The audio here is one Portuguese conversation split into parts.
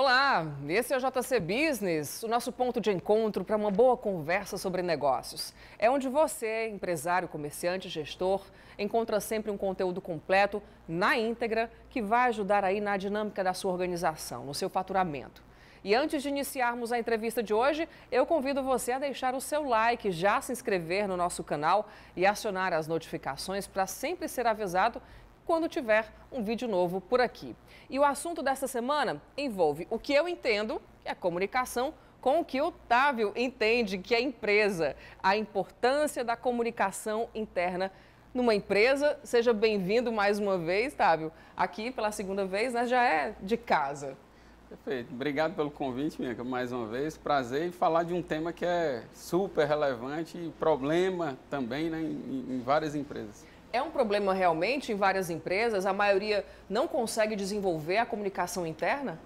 Olá, esse é o JC Business, o nosso ponto de encontro para uma boa conversa sobre negócios. É onde você, empresário, comerciante, gestor, encontra sempre um conteúdo completo, na íntegra, que vai ajudar aí na dinâmica da sua organização, no seu faturamento. E antes de iniciarmos a entrevista de hoje, eu convido você a deixar o seu like, já se inscrever no nosso canal e acionar as notificações para sempre ser avisado quando tiver um vídeo novo por aqui. E o assunto desta semana envolve o que eu entendo, que é comunicação, com o que o Távio entende, que é empresa. A importância da comunicação interna numa empresa. Seja bem-vindo mais uma vez, Távio. Aqui pela segunda vez, né, já é de casa. Perfeito. Obrigado pelo convite, Mianca, mais uma vez. Prazer em falar de um tema que é super relevante e problema também, né, em várias empresas. É um problema realmente em várias empresas? A maioria não consegue desenvolver a comunicação interna?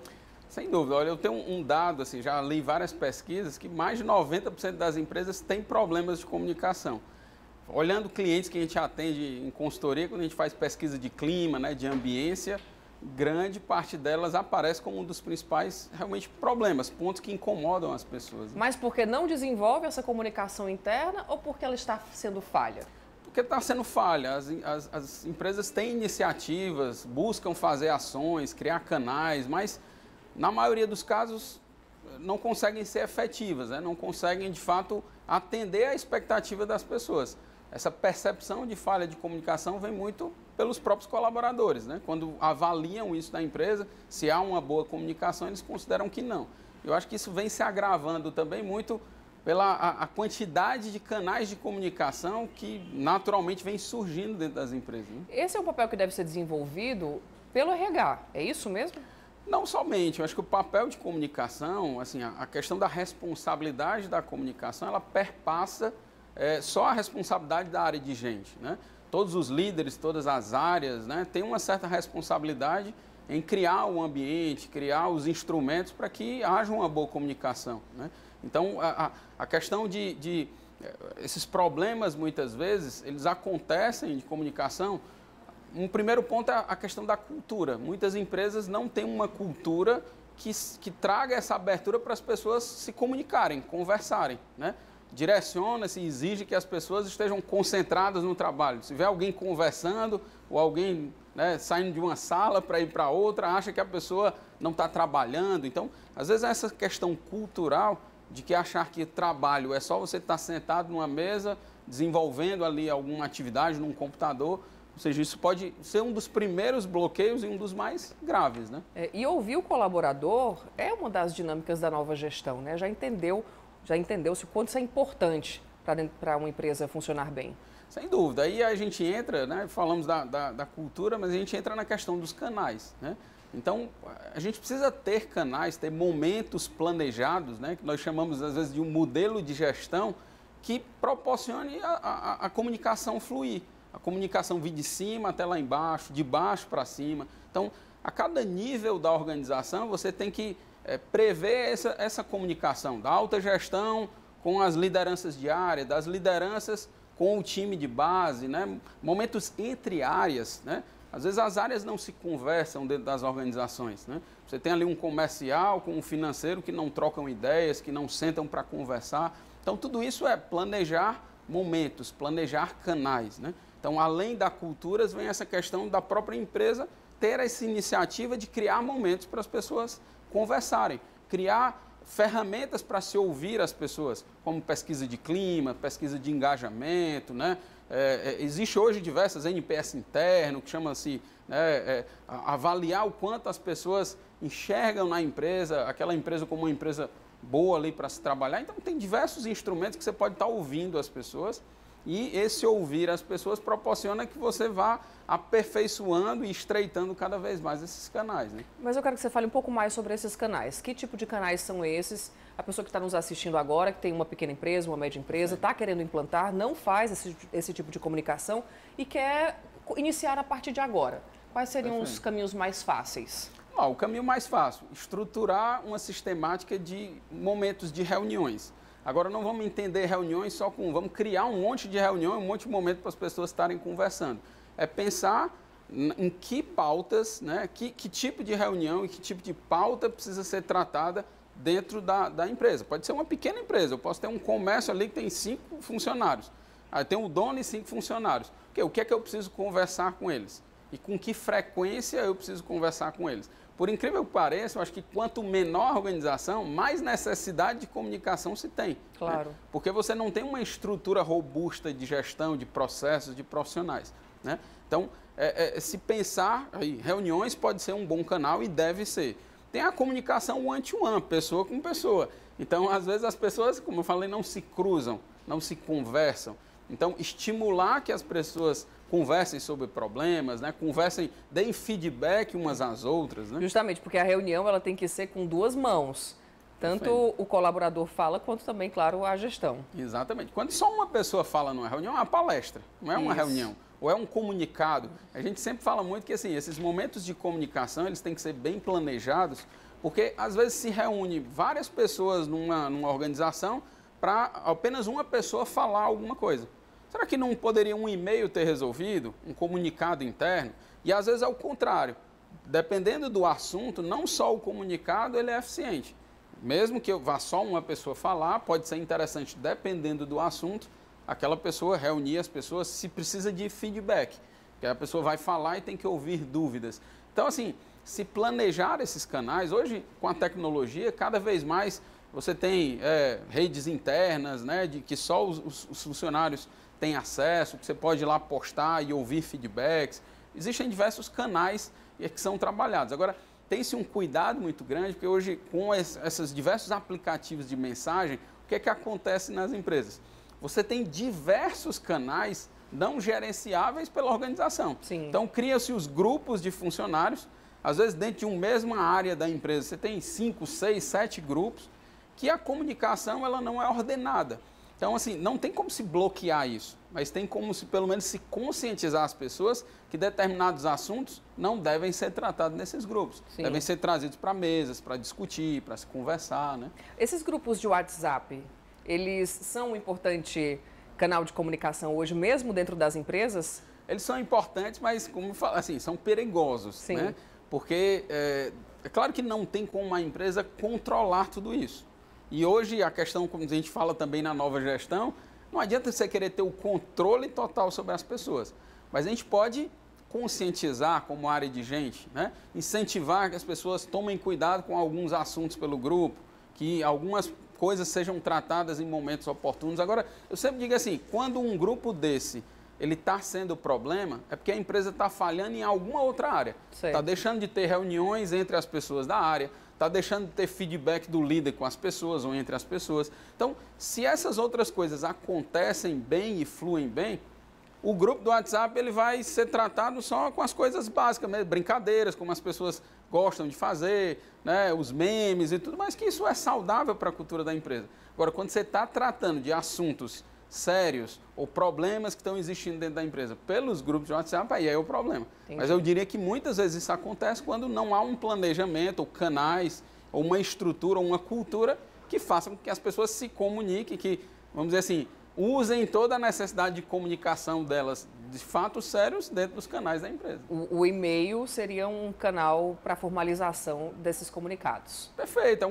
Sem dúvida. Olha, eu tenho um dado, assim, já li várias pesquisas, que mais de 90% das empresas têm problemas de comunicação. Olhando clientes que a gente atende em consultoria, quando a gente faz pesquisa de clima, né, de ambiência, grande parte delas aparece como um dos principais, realmente, problemas, pontos que incomodam as pessoas. Né? Mas porque não desenvolve essa comunicação interna ou porque ela está sendo falha? Porque está sendo falha. As empresas têm iniciativas, buscam fazer ações, criar canais, mas na maioria dos casos não conseguem ser efetivas, né? Não conseguem de fato atender à expectativa das pessoas. Essa percepção de falha de comunicação vem muito pelos próprios colaboradores, né? Quando avaliam isso da empresa, se há uma boa comunicação, eles consideram que não. Eu acho que isso vem se agravando também muito pela a quantidade de canais de comunicação que naturalmente vem surgindo dentro das empresas. Né? Esse é um papel que deve ser desenvolvido pelo RH, é isso mesmo? Não somente, eu acho que o papel de comunicação, assim, a questão da responsabilidade da comunicação, ela perpassa só a responsabilidade da área de gente. Né? Todos os líderes, todas as áreas, né, têm uma certa responsabilidade em criar o ambiente, criar os instrumentos para que haja uma boa comunicação. Né? Então, a questão de esses problemas, muitas vezes, eles acontecem de comunicação. Um primeiro ponto é a questão da cultura. Muitas empresas não têm uma cultura que traga essa abertura para as pessoas se comunicarem, conversarem. Né? Direciona-se e exige que as pessoas estejam concentradas no trabalho. Se vê alguém conversando ou alguém, né, saindo de uma sala para ir para outra, acha que a pessoa não está trabalhando. Então, às vezes, essa questão cultural de que achar que trabalho é só você estar sentado numa mesa, desenvolvendo ali alguma atividade num computador, ou seja, isso pode ser um dos primeiros bloqueios e um dos mais graves, né? E ouvir o colaborador é uma das dinâmicas da nova gestão, né? Já entendeu-se o quanto isso é importante para uma empresa funcionar bem. Sem dúvida. Aí a gente entra, né, falamos da cultura, mas a gente entra na questão dos canais, né? Então, a gente precisa ter canais, ter momentos planejados, né, que nós chamamos, às vezes, de um modelo de gestão que proporcione a comunicação fluir. A comunicação vir de cima até lá embaixo, de baixo para cima. Então, a cada nível da organização, você tem que prever essa comunicação da alta gestão com as lideranças de área, das lideranças com o time de base, né, momentos entre áreas, né? Às vezes as áreas não se conversam dentro das organizações. Né? Você tem ali um comercial com um financeiro que não trocam ideias, que não sentam para conversar. Então, tudo isso é planejar momentos, planejar canais. Né? Então, além da cultura, vem essa questão da própria empresa ter essa iniciativa de criar momentos para as pessoas conversarem, criar ferramentas para se ouvir as pessoas, como pesquisa de clima, pesquisa de engajamento, né? Existe hoje diversas NPS interno, que chama-se avaliar o quanto as pessoas enxergam na empresa, aquela empresa como uma empresa boa ali para se trabalhar. Então, tem diversos instrumentos que você pode estar ouvindo as pessoas e esse ouvir as pessoas proporciona que você vá aperfeiçoando e estreitando cada vez mais esses canais. Né? Mas eu quero que você fale um pouco mais sobre esses canais. Que tipo de canais são esses? A pessoa que está nos assistindo agora, que tem uma pequena empresa, uma média empresa, está querendo implantar, não faz esse tipo de comunicação e quer iniciar a partir de agora. Quais seriam os caminhos mais fáceis? O caminho mais fácil, estruturar uma sistemática de momentos de reuniões. Agora, não vamos entender reuniões só com... Vamos criar um monte de reunião, um monte de momento para as pessoas estarem conversando. É pensar em que pautas, né, que tipo de reunião e que tipo de pauta precisa ser tratada dentro da empresa. Pode ser uma pequena empresa, eu posso ter um comércio ali que tem 5 funcionários. Aí tem o dono e 5 funcionários. O que é que eu preciso conversar com eles? E com que frequência eu preciso conversar com eles? Por incrível que pareça, eu acho que quanto menor a organização, mais necessidade de comunicação se tem. Claro. Né? Porque você não tem uma estrutura robusta de gestão, de processos, de profissionais. Né? Então, se pensar, aí, reuniões pode ser um bom canal e deve ser. Tem a comunicação one-to-one, pessoa com pessoa. Então, às vezes as pessoas, como eu falei, não se cruzam, não se conversam. Então, estimular que as pessoas conversem sobre problemas, né? Conversem, deem feedback umas às outras. Né? Justamente, porque a reunião ela tem que ser com 2 mãos. Tanto o colaborador fala, quanto também, claro, a gestão. Exatamente. Quando só uma pessoa fala numa reunião, é uma palestra, não é uma reunião. Ou é um comunicado. A gente sempre fala muito que assim, esses momentos de comunicação eles têm que ser bem planejados, porque às vezes se reúne várias pessoas numa organização para apenas uma pessoa falar alguma coisa. Será que não poderia um e-mail ter resolvido, um comunicado interno? E às vezes é o contrário. Dependendo do assunto, não só o comunicado ele é eficiente. Mesmo que vá só uma pessoa falar, pode ser interessante, dependendo do assunto, aquela pessoa reunir as pessoas se precisa de feedback. Que a pessoa vai falar e tem que ouvir dúvidas. Então, assim, se planejar esses canais, hoje com a tecnologia, cada vez mais você tem redes internas, né, de que só os funcionários têm acesso, que você pode ir lá postar e ouvir feedbacks. Existem diversos canais que são trabalhados. Agora, tem-se um cuidado muito grande, porque hoje, com esses diversos aplicativos de mensagem, o que é que acontece nas empresas? Você tem diversos canais não gerenciáveis pela organização. Sim. Então, cria-se os grupos de funcionários, às vezes dentro de uma mesma área da empresa, você tem 5, 6, 7 grupos, que a comunicação ela não é ordenada. Então, assim, não tem como se bloquear isso, mas tem como se, pelo menos, se conscientizar as pessoas que determinados assuntos não devem ser tratados nesses grupos. Sim. Devem ser trazidos para mesas, para discutir, para se conversar, né? Esses grupos de WhatsApp, eles são um importante canal de comunicação hoje, mesmo dentro das empresas? Eles são importantes, mas, como eu falo, assim, são perigosos, Sim. né? Porque é claro que não tem como a empresa controlar tudo isso. E hoje a questão, como a gente fala também na nova gestão, não adianta você querer ter o controle total sobre as pessoas. Mas a gente pode conscientizar como área de gente, né? Incentivar que as pessoas tomem cuidado com alguns assuntos pelo grupo, que algumas coisas sejam tratadas em momentos oportunos. Agora, eu sempre digo assim, quando um grupo desse ele está sendo problema, é porque a empresa está falhando em alguma outra área. Está deixando de ter reuniões entre as pessoas da área, está deixando de ter feedback do líder com as pessoas ou entre as pessoas. Então, se essas outras coisas acontecem bem e fluem bem, o grupo do WhatsApp ele vai ser tratado só com as coisas básicas, mesmo, brincadeiras, como as pessoas gostam de fazer, né, os memes e tudo, mas que isso é saudável para a cultura da empresa. Agora, quando você está tratando de assuntos sérios ou problemas que estão existindo dentro da empresa pelos grupos de WhatsApp, aí é o problema. Entendi. Mas eu diria que muitas vezes isso acontece quando não há um planejamento, ou canais, ou uma estrutura, ou uma cultura que faça com que as pessoas se comuniquem, que, vamos dizer assim, usem toda a necessidade de comunicação delas de fatos sérios dentro dos canais da empresa. O e-mail seria um canal para formalização desses comunicados. Perfeito,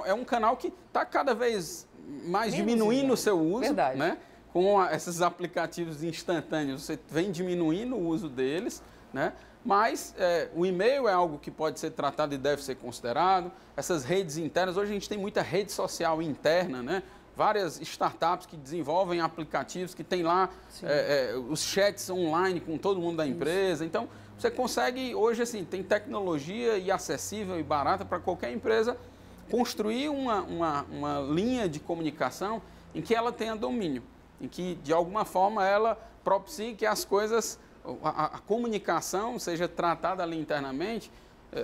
é um canal que está cada vez mais diminuindo o seu uso. Verdade. Né? Com esses aplicativos instantâneos, você vem diminuindo o uso deles, né? Mas o e-mail é algo que pode ser tratado e deve ser considerado. Essas redes internas, hoje a gente tem muita rede social interna, né? Várias startups que desenvolvem aplicativos que tem lá os chats online com todo mundo da empresa. Então, você consegue, hoje assim, tem tecnologia e acessível e barata para qualquer empresa construir uma linha de comunicação em que ela tenha domínio, em que, de alguma forma, ela propicie que as coisas, a comunicação seja tratada ali internamente,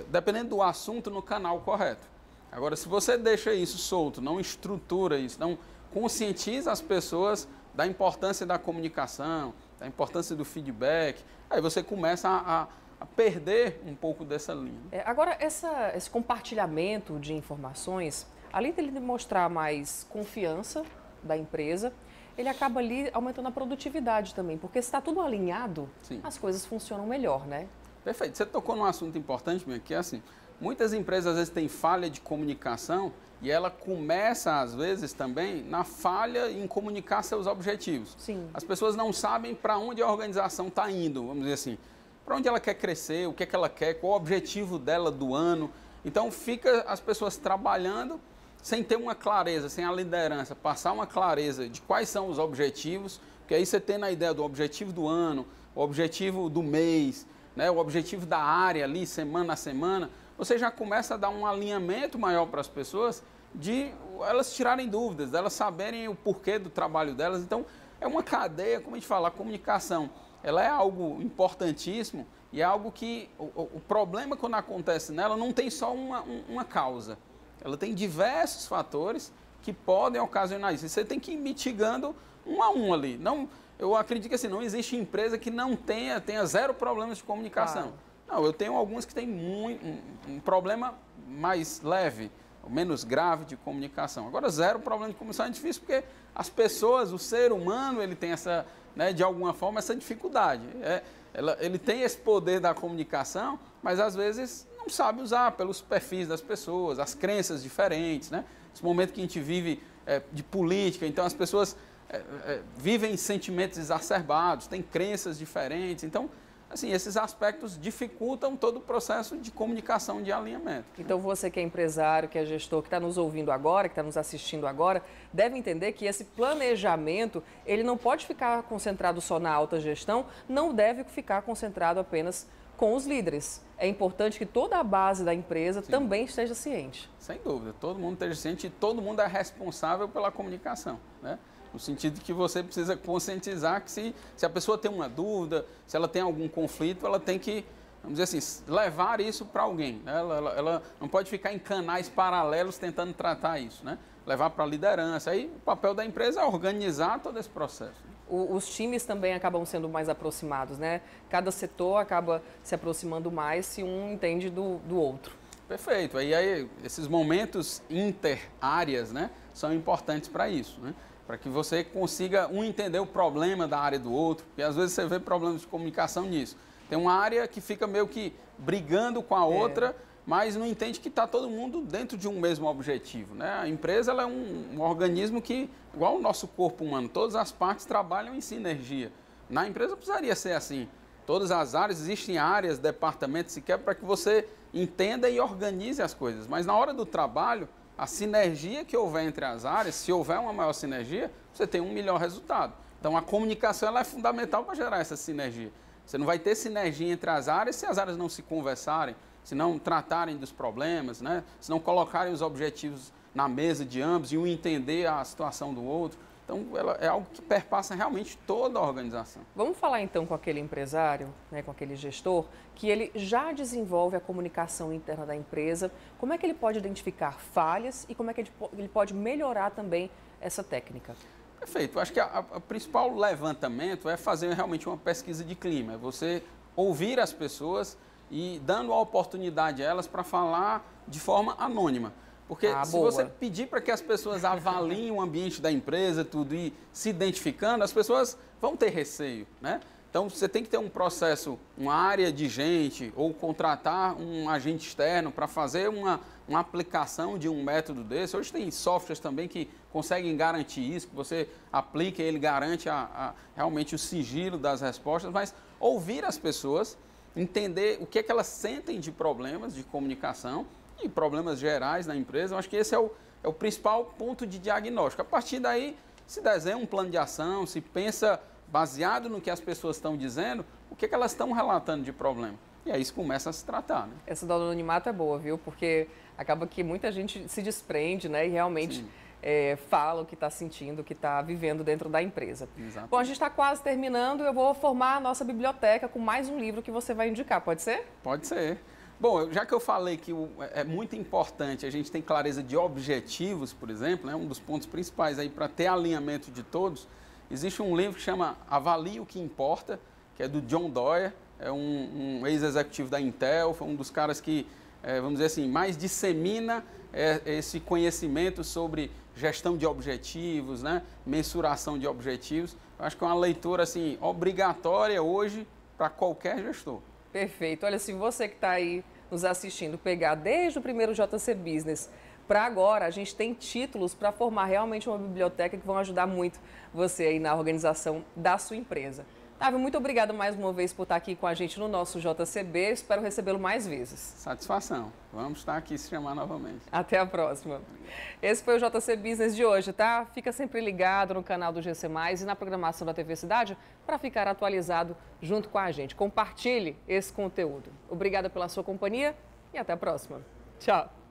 dependendo do assunto, no canal correto. Agora, se você deixa isso solto, não estrutura isso, não conscientiza as pessoas da importância da comunicação, da importância do feedback, aí você começa a perder um pouco dessa linha. Agora, esse compartilhamento de informações, além dele mostrar mais confiança da empresa, ele acaba ali aumentando a produtividade também, porque se está tudo alinhado, Sim. as coisas funcionam melhor, né? Perfeito. Você tocou num assunto importante, que é assim, muitas empresas às vezes têm falha de comunicação e ela começa, às vezes, também na falha em comunicar seus objetivos. Sim. As pessoas não sabem para onde a organização está indo, vamos dizer assim, para onde ela quer crescer, o que é que ela quer, qual o objetivo dela do ano. Então, fica as pessoas trabalhando sem ter uma clareza, sem a liderança, passar uma clareza de quais são os objetivos, porque aí você tendo a ideia do objetivo do ano, o objetivo do mês, né, o objetivo da área ali, semana a semana, você já começa a dar um alinhamento maior para as pessoas de elas tirarem dúvidas, delas saberem o porquê do trabalho delas. Então, é uma cadeia, como a gente fala, a comunicação, ela é algo importantíssimo e é algo que o problema quando acontece nela não tem só uma causa, ela tem diversos fatores que podem ocasionar isso. E você tem que ir mitigando um a um ali. Não, eu acredito que assim, não existe empresa que não tenha zero problemas de comunicação. Não, eu tenho algumas que têm um problema mais leve, menos grave de comunicação. Agora, zero problema de comunicação é difícil porque as pessoas, o ser humano, ele tem essa, né, de alguma forma, essa dificuldade. Ele tem esse poder da comunicação, mas às vezes não sabe usar pelos perfis das pessoas, as crenças diferentes, né? Esse momento que a gente vive de política, então as pessoas vivem sentimentos exacerbados, têm crenças diferentes, então, assim, esses aspectos dificultam todo o processo de comunicação, de alinhamento. Então, você que é empresário, que é gestor, que está nos ouvindo agora, que está nos assistindo agora, deve entender que esse planejamento, ele não pode ficar concentrado só na alta gestão, não deve ficar concentrado apenas com os líderes. É importante que toda a base da empresa também esteja ciente. Sem dúvida, todo mundo esteja ciente e todo mundo é responsável pela comunicação, né? No sentido de que você precisa conscientizar que se a pessoa tem uma dúvida, se ela tem algum conflito, ela tem que, vamos dizer assim, levar isso para alguém, né? Ela não pode ficar em canais paralelos tentando tratar isso, né? Levar para a liderança. Aí o papel da empresa é organizar todo esse processo. Os times também acabam sendo mais aproximados, né? Cada setor acaba se aproximando mais se um entende do outro. Perfeito. Aí esses momentos inter-áreas, né, são importantes para isso, né? Para que você consiga entender o problema da área do outro, porque às vezes você vê problemas de comunicação nisso. Tem uma área que fica meio que brigando com a outra, mas não entende que está todo mundo dentro de um mesmo objetivo, né? A empresa ela é um organismo que, igual o nosso corpo humano, todas as partes trabalham em sinergia. Na empresa precisaria ser assim. Todas as áreas, existem áreas, departamentos sequer, para que você entenda e organize as coisas. Mas na hora do trabalho, a sinergia que houver entre as áreas, se houver uma maior sinergia, você tem um melhor resultado. Então, a comunicação ela é fundamental para gerar essa sinergia. Você não vai ter sinergia entre as áreas se as áreas não se conversarem, se não tratarem dos problemas, né? Se não colocarem os objetivos na mesa de ambos e um entender a situação do outro. Então, ela é algo que perpassa realmente toda a organização. Vamos falar então com aquele empresário, né, com aquele gestor, que ele já desenvolve a comunicação interna da empresa. Como é que ele pode identificar falhas e como é que ele pode melhorar também essa técnica? Perfeito. Eu acho que o principal levantamento é fazer realmente uma pesquisa de clima. É você ouvir as pessoas e dando a oportunidade a elas para falar de forma anônima. Porque se você pedir para que as pessoas avaliem o ambiente da empresa, tudo, e se identificando, as pessoas vão ter receio, né? Então, você tem que ter um processo, uma área de gente, ou contratar um agente externo para fazer uma aplicação de um método desse. Hoje tem softwares também que conseguem garantir isso, que você aplica e ele garante realmente o sigilo das respostas, mas ouvir as pessoas, entender o que é que elas sentem de problemas de comunicação, e problemas gerais na empresa. Eu acho que esse é o principal ponto de diagnóstico. A partir daí, se desenha um plano de ação, se pensa, baseado no que as pessoas estão dizendo, o que elas estão relatando de problema. E aí isso começa a se tratar, né? Essa do anonimato é boa, viu? Porque acaba que muita gente se desprende, né? E realmente fala o que está sentindo, o que está vivendo dentro da empresa. Exatamente. Bom, a gente está quase terminando. Eu vou formar a nossa biblioteca com mais um livro que você vai indicar. Pode ser? Pode ser. Bom, já que eu falei que é muito importante a gente ter clareza de objetivos, por exemplo, né, um dos pontos principais aí para ter alinhamento de todos, existe um livro que chama Avalie o que Importa, que é do John Doerr, é um ex-executivo da Intel, foi um dos caras que, vamos dizer assim, mais dissemina esse conhecimento sobre gestão de objetivos, né? Mensuração de objetivos. Eu acho que é uma leitura assim, obrigatória hoje para qualquer gestor. Perfeito. Olha, se você que está aí nos assistindo pegar desde o primeiro JC Business para agora, a gente tem títulos para formar realmente uma biblioteca que vão ajudar muito você aí na organização da sua empresa. Otávio, muito obrigado mais uma vez por estar aqui com a gente no nosso JCB. Espero recebê-lo mais vezes. Satisfação. Vamos estar aqui se chamar novamente. Até a próxima. Esse foi o JC Business de hoje, tá? Fica sempre ligado no canal do GC+, e na programação da TV Cidade para ficar atualizado junto com a gente. Compartilhe esse conteúdo. Obrigada pela sua companhia e até a próxima. Tchau.